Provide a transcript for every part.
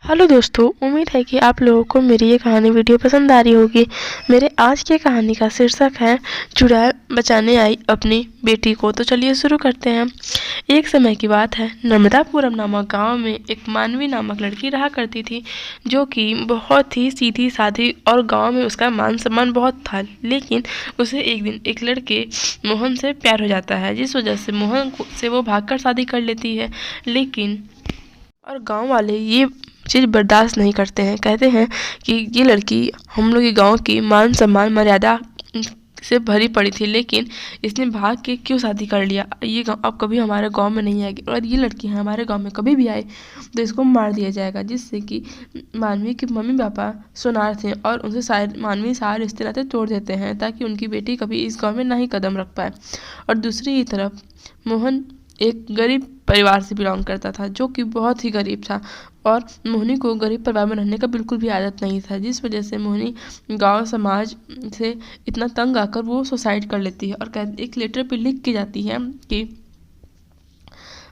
Hello दोस्तों, उम्मीद है कि आप लोगों को मेरी ये कहानी वीडियो पसंद आ रही होगी। मेरे आज की कहानी का शीर्षक है चुड़ैल बचाने आई अपनी बेटी को। तो चलिए शुरू करते हैं। एक समय की बात है, नर्मदापुरम नामक गांव में एक मानवी नामक लड़की रहा करती थी, जो कि बहुत ही सीधी साधी और गांव में उसका मान सम्मान बहुत था। लेकिन उसे एक दिन एक लड़के मोहन से प्यार हो जाता है, जिस वजह से मोहन से वो भागकर शादी कर लेती है। लेकिन और गांव वाले ये चीज़ बर्दाश्त नहीं करते हैं। कहते हैं कि ये लड़की हम लोग के गांव की मान सम्मान मर्यादा से भरी पड़ी थी, लेकिन इसने भाग के क्यों शादी कर लिया। ये अब कभी हमारे गांव में नहीं आएगी, और ये लड़की हमारे गांव में कभी भी आए तो इसको मार दिया जाएगा। जिससे कि मानवी के मम्मी पापा सुनार थे और उनसे मानवी सारे रिश्ते नाते तोड़ देते हैं, ताकि उनकी बेटी कभी इस गाँव में ना ही कदम रख पाए। और दूसरी ही तरफ मोहन एक गरीब परिवार से बिलोंग करता था, जो कि बहुत ही गरीब था, और मोहिनी को गरीब परिवार में रहने का बिल्कुल भी आदत नहीं था। जिस वजह से मोहिनी गांव समाज से इतना तंग आकर वो सुसाइड कर लेती है, और एक लेटर पे लिख के जाती है कि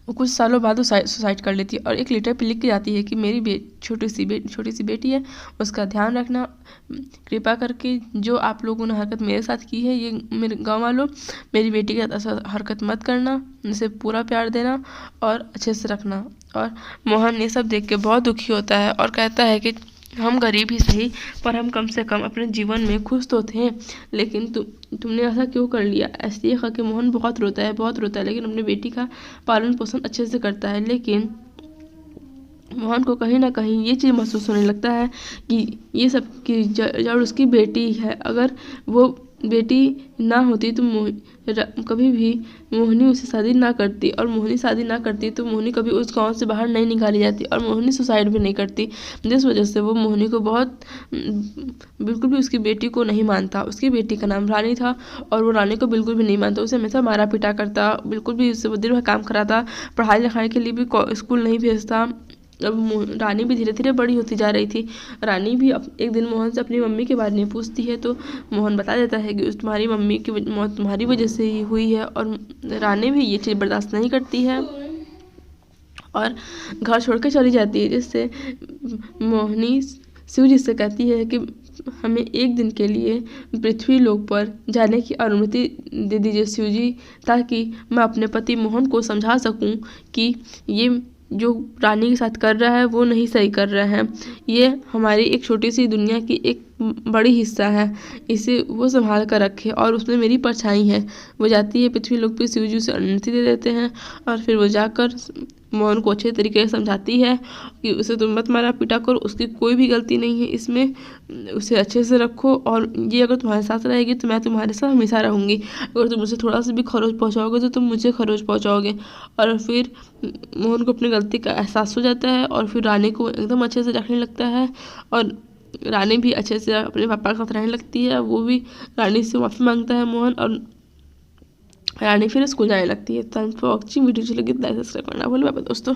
वो कुछ सालों बाद वो सुसाइड कर लेती है। और एक लेटर पे लिख के जाती है कि मेरी छोटी सी बेटी है, उसका ध्यान रखना। कृपा करके जो आप लोगों ने हरकत मेरे साथ की है, ये मेरे गांव वालों, मेरी बेटी के साथ ऐसा हरकत मत करना, उसे पूरा प्यार देना और अच्छे से रखना। और मोहन ये सब देख के बहुत दुखी होता है और कहता है कि हम गरीब ही सही, पर हम कम से कम अपने जीवन में खुश तो थे। लेकिन तुमने ऐसा क्यों कर लिया। ऐसे ही कह के मोहन बहुत रोता है, लेकिन अपनी बेटी का पालन पोषण अच्छे से करता है। लेकिन मोहन को कहीं ना कहीं ये चीज़ महसूस होने लगता है कि ये सब की जड़ उसकी बेटी है। अगर वो बेटी ना होती तो कभी भी मोहिनी उससे शादी ना करती, और मोहिनी शादी ना करती तो मोहिनी कभी उस गांव से बाहर नहीं निकाली जाती, और मोहिनी सुसाइड भी नहीं करती। जिस वजह से वो मोहिनी को बहुत बिल्कुल भी उसकी बेटी को नहीं मानता। उसकी बेटी का नाम रानी था, और वो रानी को बिल्कुल भी नहीं मानता। उसे हमेशा मारा पीटा करता, बिल्कुल भी उससे दिन भर काम कराता, पढ़ाई लिखाई के लिए भी स्कूल नहीं भेजता। अब रानी भी धीरे धीरे बड़ी होती जा रही थी। रानी भी एक दिन मोहन से अपनी मम्मी के बारे में पूछती है, तो मोहन बता देता है कि तुम्हारी मम्मी की मौत तुम्हारी वजह से ही हुई है। और रानी भी ये चीज़ बर्दाश्त नहीं करती है और घर छोड़ के चली जाती है। जिससे मोहिनी शिव जी से कहती है कि हमें एक दिन के लिए पृथ्वी लोक पर जाने की अनुमति दे दीजिए शिव जी, ताकि मैं अपने पति मोहन को समझा सकूं कि ये जो रानी के साथ कर रहा है वो नहीं सही कर रहा है। ये हमारी एक छोटी सी दुनिया की एक बड़ी हिस्सा है, इसे वो संभाल कर रखे, और उसमें मेरी परछाई है। वो जाती है पृथ्वी लोक पे, शिवजी उसे अनुमति दे देते हैं, और फिर वो जाकर मोहन को अच्छे तरीके से समझाती है कि उसे तुम मत मारा पीटा करो, उसकी कोई भी गलती नहीं है इसमें, उसे अच्छे से रखो, और ये अगर तुम्हारे साथ रहेगी तो मैं तुम्हारे साथ हमेशा रहूँगी। अगर तुम उसे थोड़ा सा भी खरोच पहुँचाओगे तो तुम मुझे खरोच पहुँचाओगे। और फिर मोहन को अपनी गलती का एहसास हो जाता है, और फिर रानी को एकदम अच्छे से रखने लगता है, और रानी भी अच्छे से अपने पापा के साथ रहने लगती है। वो भी रानी से माफ़ी मांगता है मोहन, और रानी फिर स्कूल जाने लगती है। Thanks for watching. वीडियो अच्छी लगी तो लाइक सब्सक्राइब करना भूलें। बाय बाय दोस्तों।